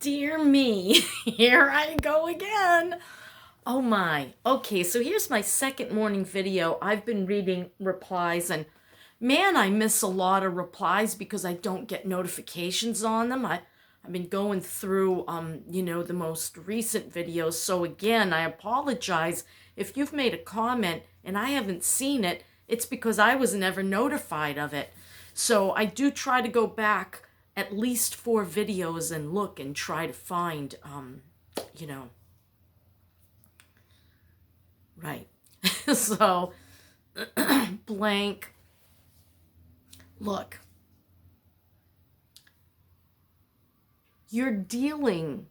Dear me, here I go again. Oh my. Okay, so here's my second morning video. I've been reading replies and man, I miss a lot of replies because I don't get notifications on them. I've been going through the most recent videos. So again, I apologize if you've made a comment and I haven't seen it. It's because I was never notified of it. So I do try to go back at least 4 videos and look and try to find, right. So, blank. Look, you're dealing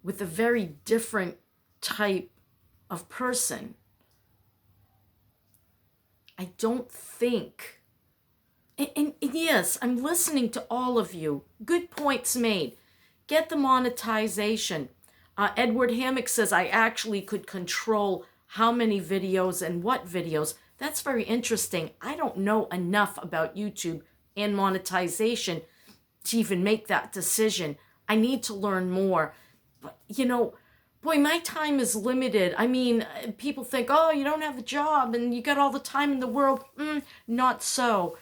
with a very different type of person. I don't think. And yes, I'm listening to all of you. Good points made. Get the monetization. Edward Hammock says, I actually could control how many videos and what videos. That's very interesting. I don't know enough about YouTube and monetization to even make that decision. I need to learn more. But, boy, my time is limited. I mean, people think, oh, you don't have a job and you got all the time in the world. Not so.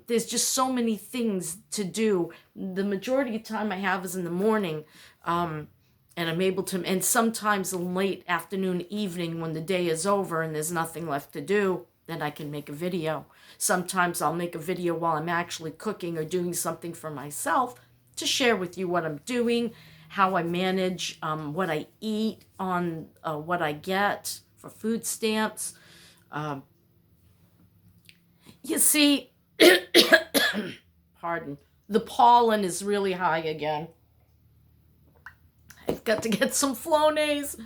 There's just so many things to do. The majority of time I have is in the morning. And I'm able to, and sometimes in late afternoon, evening when the day is over and there's nothing left to do, then I can make a video. Sometimes I'll make a video while I'm actually cooking or doing something for myself to share with you what I'm doing, how I manage what I eat, on what I get for food stamps. You see, pardon, the pollen is really high again. I've got to get some Flonase.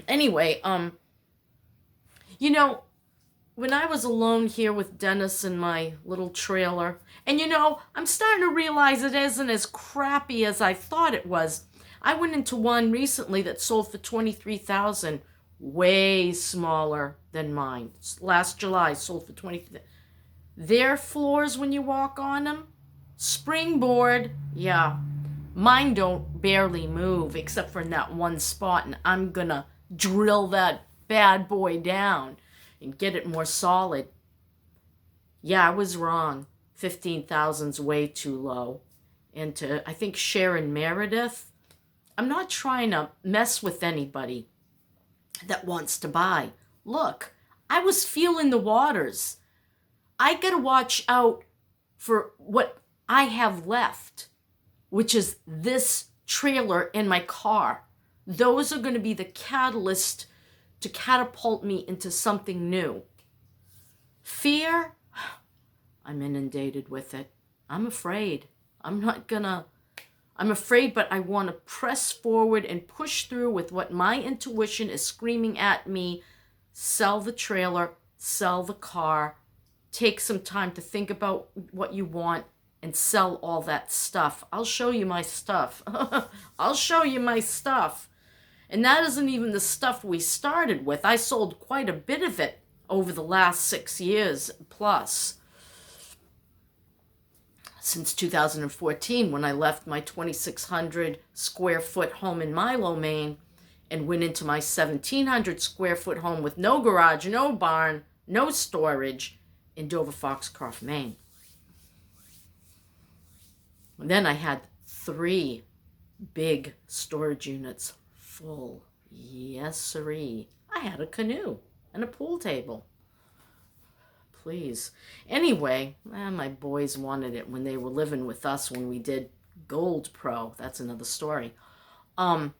Anyway, when I was alone here with Dennis in my little trailer, and I'm starting to realize it isn't as crappy as I thought it was. I went into one recently that sold for $23,000, way smaller than mine. Last July, sold for $23,000. Their floors, when you walk on them, springboard, yeah. Mine don't barely move except for in that one spot, and I'm gonna drill that bad boy down and get it more solid. Yeah, I was wrong. 15,000's way too low. And I think Sharon Meredith, I'm not trying to mess with anybody that wants to buy. Look, I was feeling the waters. I gotta watch out for what I have left, which is this trailer and my car. Those are going to be the catalyst to catapult me into something new. Fear, I'm inundated with it. I'm afraid. I'm afraid, but I want to press forward and push through with what my intuition is screaming at me. Sell the trailer, sell the car, take some time to think about what you want, and sell all that stuff. I'll show you my stuff. I'll show you my stuff. And that isn't even the stuff we started with. I sold quite a bit of it over the last 6 years plus. Since 2014, when I left my 2,600 square foot home in Milo, Maine, and went into my 1,700 square foot home with no garage, no barn, no storage in Dover Foxcroft, Maine. And then I had 3 big storage units full. Yes, sirree. I had a canoe and a pool table. Please. Anyway, my boys wanted it when they were living with us when we did Gold Pro. That's another story. I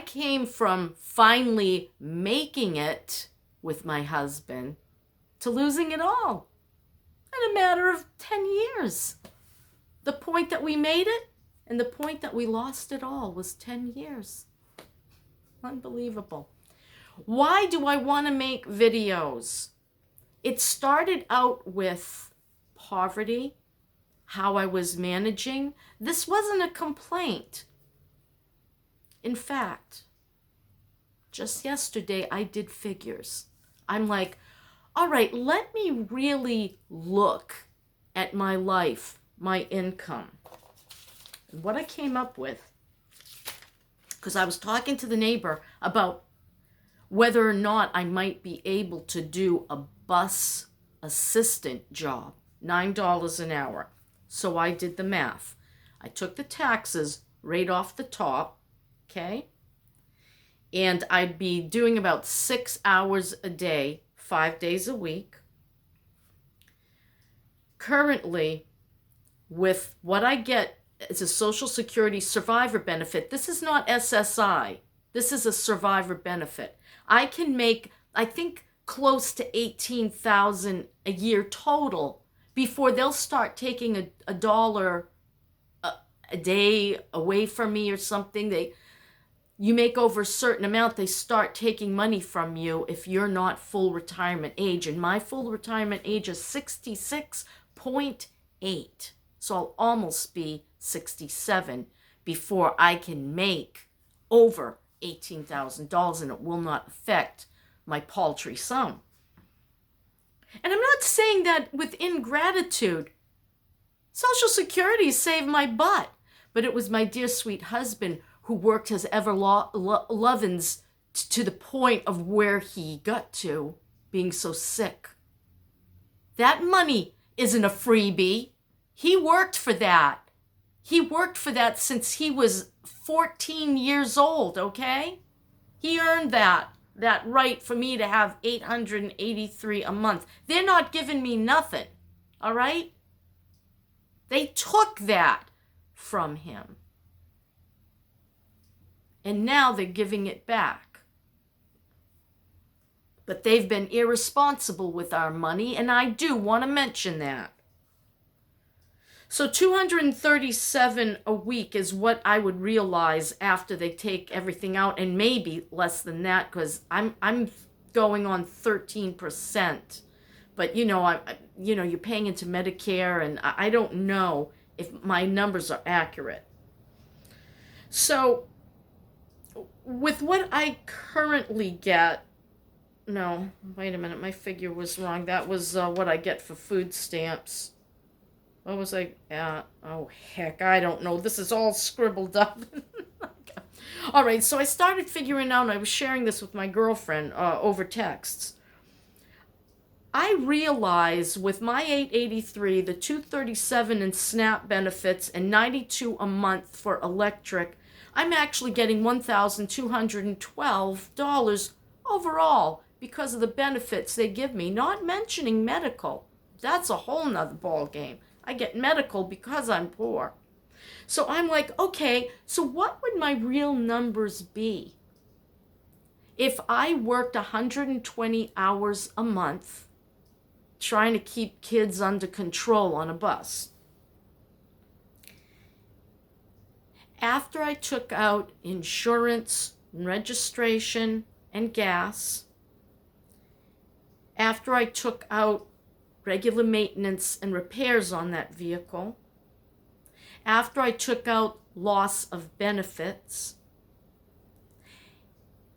came from finally making it with my husband to losing it all in a matter of 10 years. The point that we made it and the point that we lost it all was 10 years. Unbelievable. Why do I want to make videos? It started out with poverty, how I was managing. This wasn't a complaint. In fact, just yesterday I did figures. I'm like, all right, let me really look at my life, my income. And what I came up with, because I was talking to the neighbor about whether or not I might be able to do a bus assistant job, $9 an hour. So I did the math. I took the taxes right off the top, okay? And I'd be doing about 6 hours a day, 5 days a week. Currently, with what I get as a Social Security survivor benefit, this is not SSI. This is a survivor benefit. I can make, I think, close to $18,000 a year total before they'll start taking a dollar a day away from me or something. You make over a certain amount, they start taking money from you if you're not full retirement age. And my full retirement age is 66.8. So I'll almost be 67 before I can make over $18,000, and it will not affect my paltry sum. And I'm not saying that with ingratitude. Social Security saved my butt, but it was my dear sweet husband who worked his ever lovins to the point of where he got to, being so sick. That money isn't a freebie. He worked for that. He worked for that since he was 14 years old, okay? He earned that right for me to have $883 a month. They're not giving me nothing, all right? They took that from him. And now they're giving it back. But they've been irresponsible with our money, and I do want to mention that. So $237 a week is what I would realize after they take everything out, and maybe less than that, because I'm going on 13%. But you're paying into Medicare, and I don't know if my numbers are accurate. So with what I currently get, no, wait a minute, my figure was wrong. That was what I get for food stamps. What was I at? Oh, heck, I don't know. This is all scribbled up. All right, so I started figuring out, and I was sharing this with my girlfriend over texts. I realize with my $883, the $237 in SNAP benefits, and $92 a month for electric, I'm actually getting $1,212 overall because of the benefits they give me, not mentioning medical. That's a whole nother ball game. I get medical because I'm poor. So I'm like, okay, so what would my real numbers be if I worked 120 hours a month trying to keep kids under control on a bus? After I took out insurance, registration, and gas, after I took out regular maintenance and repairs on that vehicle, after I took out loss of benefits,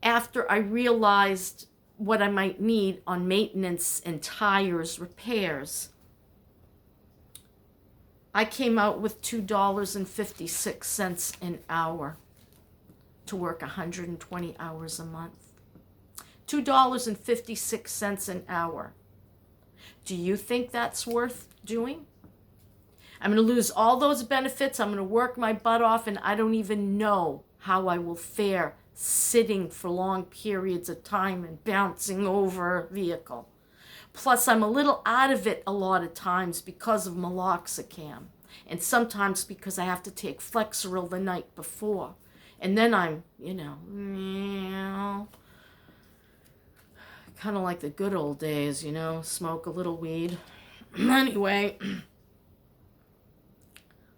after I realized what I might need on maintenance and tires repairs, I came out with $2.56 an hour to work 120 hours a month. $2.56 an hour. Do you think that's worth doing? I'm going to lose all those benefits. I'm going to work my butt off, and I don't even know how I will fare sitting for long periods of time and bouncing over a vehicle. Plus, I'm a little out of it a lot of times because of meloxicam, and sometimes because I have to take Flexeril the night before. And then I'm, kind of like the good old days, smoke a little weed. Anyway,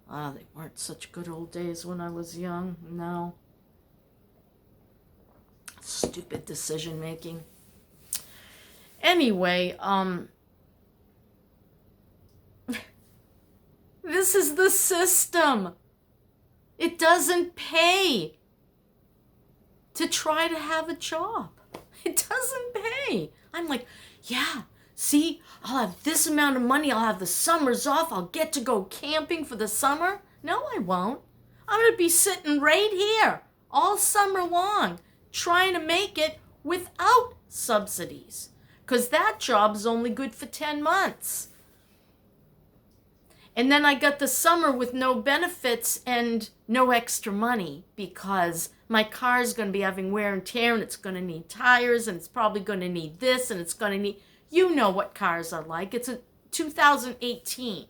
they weren't such good old days when I was young. No. Stupid decision making. Anyway, this is the system. It doesn't pay to try to have a job. It doesn't pay. I'm like, yeah, see, I'll have this amount of money. I'll have the summers off. I'll get to go camping for the summer. No, I won't. I'm going to be sitting right here all summer long trying to make it without subsidies, because that job is only good for 10 months. And then I got the summer with no benefits and no extra money, because my car is going to be having wear and tear, and it's going to need tires, and it's probably going to need this, and it's going to need, you know what cars are like. It's a 2018,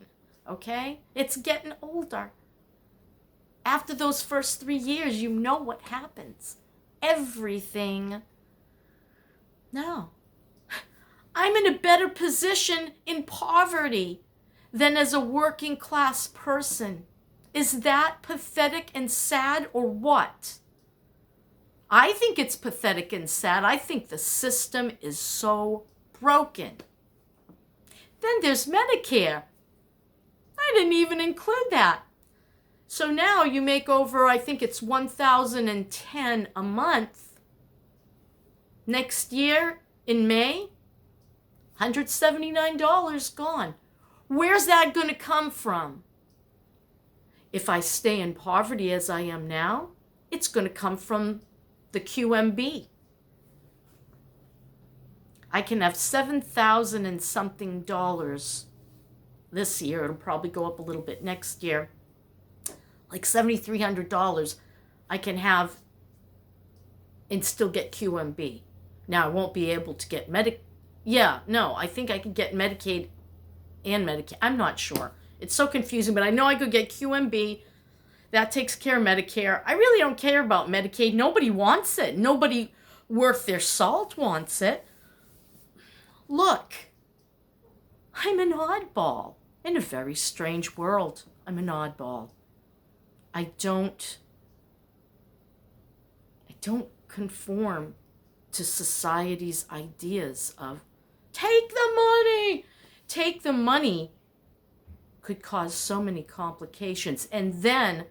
okay? It's getting older. After those first 3 years, you know what happens. Everything. No. I'm in a better position in poverty than as a working class person. Is that pathetic and sad, or what? I think it's pathetic and sad. I think the system is so broken. Then there's Medicare. I didn't even include that. So now you make over, I think it's $1,010 a month. Next year in May, $179 gone. Where's that going to come from? If I stay in poverty as I am now, it's going to come from the QMB. I can have $7,000 and something this year. It'll probably go up a little bit next year. Like $7,300 I can have and still get QMB. Now, I won't be able to get I think I could get Medicaid and Medicare. I'm not sure. It's so confusing, but I know I could get QMB. That takes care of Medicare. I really don't care about Medicaid. Nobody wants it. Nobody worth their salt wants it. Look, I'm an oddball in a very strange world. I'm an oddball. I don't conform to society's ideas of take the money. Take the money could cause so many complications. And then,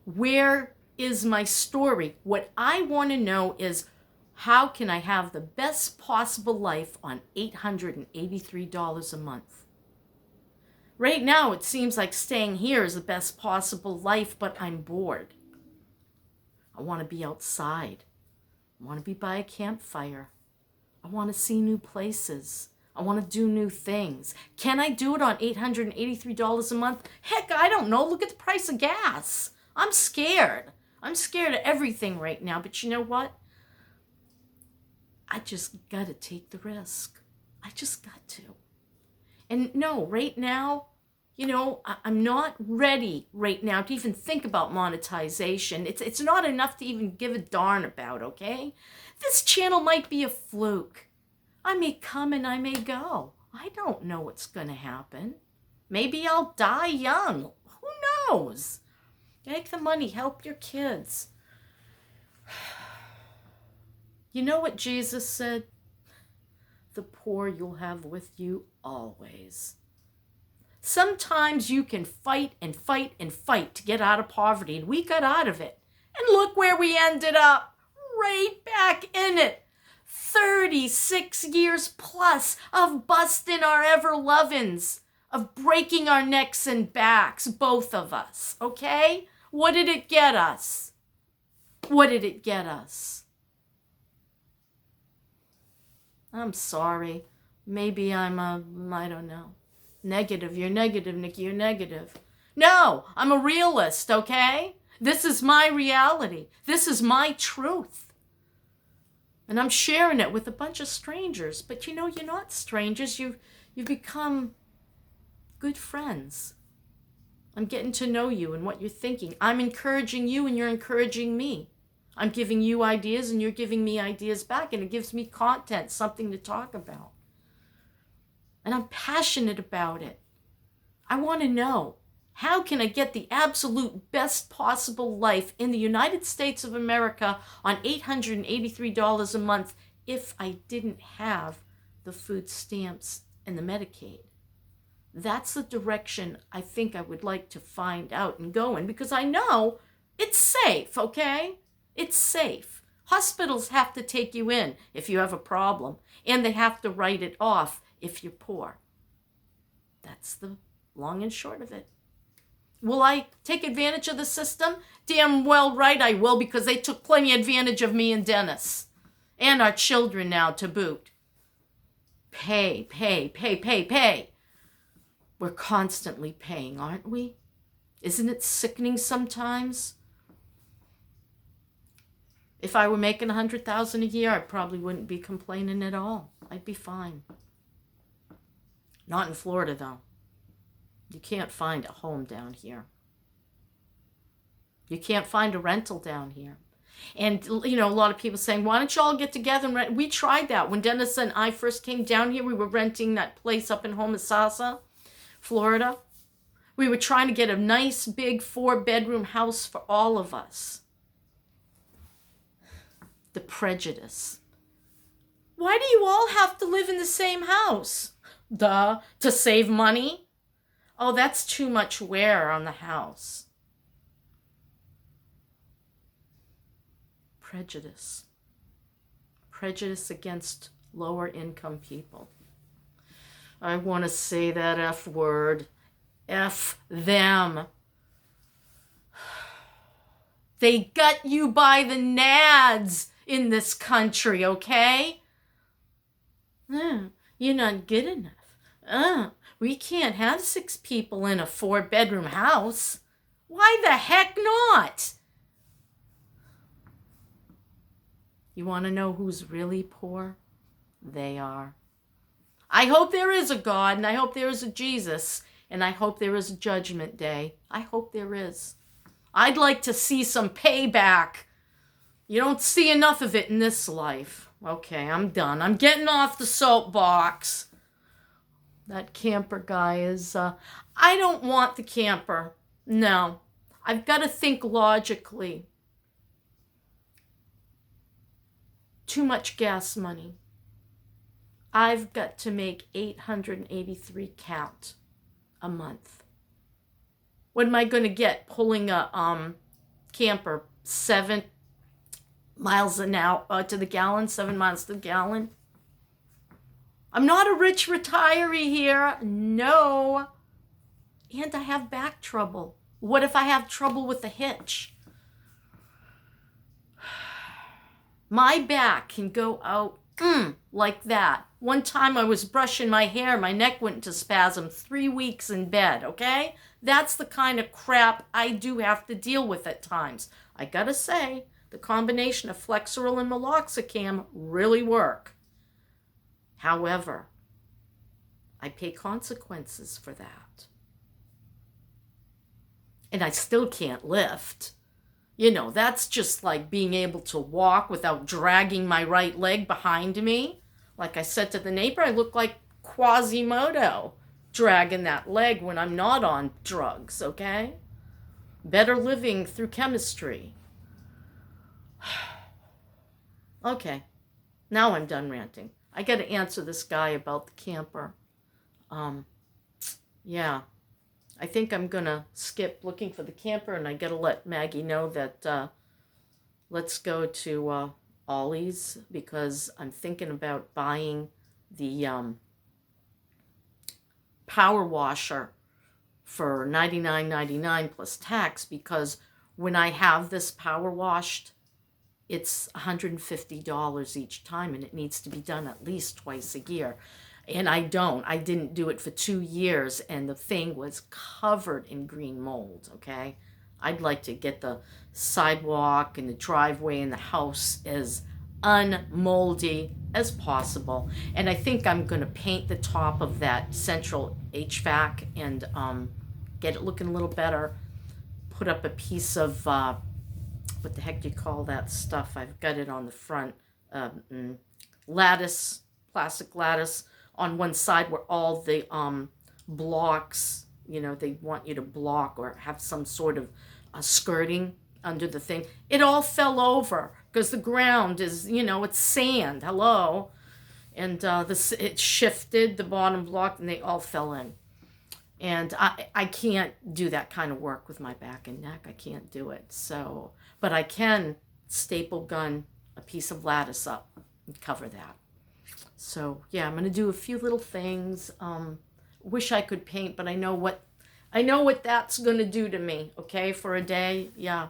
where is my story? What I want to know is, how can I have the best possible life on $883 a month? Right now, it seems like staying here is the best possible life, but I'm bored. I want to be outside. I want to be by a campfire. I want to see new places. I want to do new things. Can I do it on $883 a month? Heck, I don't know. Look at the price of gas. I'm scared. I'm scared of everything right now. But you know what? I just got to take the risk. I just got to. And no, right now, I'm not ready right now to even think about monetization. It's not enough to even give a darn about, okay? This channel might be a fluke. I may come and I may go. I don't know what's going to happen. Maybe I'll die young. Who knows? Make the money. Help your kids. You know what Jesus said? The poor you'll have with you always. Sometimes you can fight and fight and fight to get out of poverty, and we got out of it. And look where we ended up. Right back in it. 36 years plus of busting our ever-lovins, of breaking our necks and backs, both of us, okay? What did it get us? What did it get us? I'm sorry. Maybe I don't know. Negative. You're negative, Nikki. You're negative. No, I'm a realist, okay? This is my reality. This is my truth. And I'm sharing it with a bunch of strangers. But you're not strangers. You've become good friends. I'm getting to know you and what you're thinking. I'm encouraging you and you're encouraging me. I'm giving you ideas and you're giving me ideas back. And it gives me content, something to talk about. And I'm passionate about it. I want to know, how can I get the absolute best possible life in the United States of America on $883 a month if I didn't have the food stamps and the Medicaid? That's the direction I think I would like to find out and go in, because I know it's safe, okay? It's safe. Hospitals have to take you in if you have a problem, and they have to write it off if you're poor. That's the long and short of it. Will I take advantage of the system? Damn well right I will, because they took plenty of advantage of me and Dennis. And our children now to boot. Pay, pay, pay, pay, pay. We're constantly paying, aren't we? Isn't it sickening sometimes? If I were making $100,000 a year, I probably wouldn't be complaining at all. I'd be fine. Not in Florida, though. You can't find a home down here. You can't find a rental down here. And, you know, a lot of people saying, why don't you all get together and rent? We tried that. When Dennis and I first came down here, we were renting that place up in Homosassa, Florida. We were trying to get a nice big 4-bedroom house for all of us. The prejudice. Why do you all have to live in the same house? Duh, to save money? Oh, that's too much wear on the house. Prejudice. Prejudice against lower income people. I want to say that F word. F them. They got you by the nads in this country, okay? You're not good enough. We can't have 6 people in a 4-bedroom house. Why the heck not? You want to know who's really poor? They are. I hope there is a God, and I hope there is a Jesus, and I hope there is a judgment day. I hope there is. I'd like to see some payback. You don't see enough of it in this life. Okay, I'm done. I'm getting off the soapbox. That camper guy is, I don't want the camper. No. I've got to think logically. Too much gas money. I've got to make 883 count a month. What am I going to get pulling a camper 7 miles an hour to the gallon, 7 miles to the gallon? I'm not a rich retiree here. No. And I have back trouble. What if I have trouble with the hitch? My back can go out like that. One time I was brushing my hair, my neck went into spasm, 3 weeks in bed, okay? That's the kind of crap I do have to deal with at times. I gotta say, the combination of Flexeril and Meloxicam really work. However, I pay consequences for that. And I still can't lift. You know, that's just like being able to walk without dragging my right leg behind me. Like I said to the neighbor, I look like Quasimodo dragging that leg when I'm not on drugs, okay? Better living through chemistry. Okay, now I'm done ranting. I got to answer this guy about the camper. Yeah, I think I'm going to skip looking for the camper, and I got to let Maggie know that let's go to Ollie's, because I'm thinking about buying the power washer for $99.99 plus tax, because when I have this power washed, it's $150 each time, and it needs to be done at least twice a year. And I didn't do it for 2 years, and the thing was covered in green mold, okay? I'd like to get the sidewalk and the driveway and the house as unmoldy as possible. And I think I'm going to paint the top of that central HVAC and get it looking a little better. Put up a piece of, what the heck do you call that stuff? I've got it on the front. Lattice, plastic lattice on one side where all the blocks, you know, they want you to block or have some sort of skirting under the thing. It all fell over because the ground is, you know, it's sand. Hello. And it shifted the bottom block and they all fell in. And I can't do that kind of work with my back and neck. I can't do it. So, but I can staple gun a piece of lattice up and cover that. So yeah, I'm going to do a few little things. Wish I could paint, but I know what I know what that's going to do to me, okay, for a day. Yeah.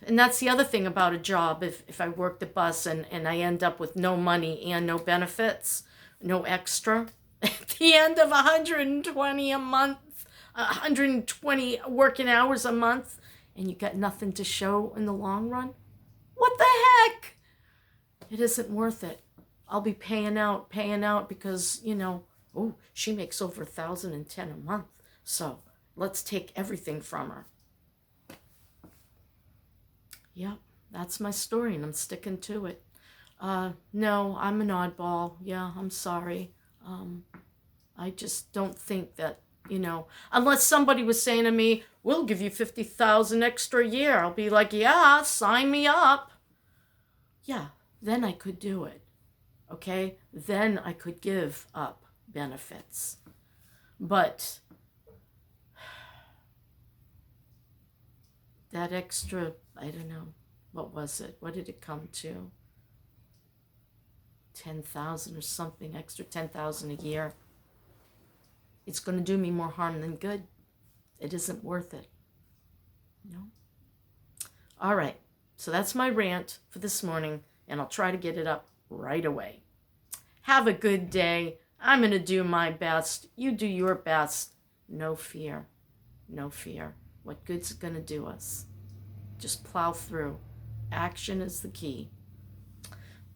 And that's the other thing about a job. If I work the bus and I end up with no money and no benefits, no extra, at the end of 120 a month, 120 working hours a month, and you got nothing to show in the long run, what the heck? It isn't worth it. I'll be paying out because, oh, she makes over 1,010 a month. So let's take everything from her. Yep, that's my story, and I'm sticking to it. No, I'm an oddball. Yeah, I'm sorry. I just don't think that, unless somebody was saying to me, we'll give you 50,000 extra a year, I'll be like, yeah, sign me up. Yeah, then I could do it. Okay? Then I could give up benefits. But that extra, I don't know, what was it? What did it come to? 10,000 or something, extra 10,000 a year. It's going to do me more harm than good. It isn't worth it. No. All right. So that's my rant for this morning, and I'll try to get it up right away. Have a good day. I'm going to do my best. You do your best. No fear. No fear. What good's it going to do us? Just plow through. Action is the key.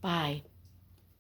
Bye.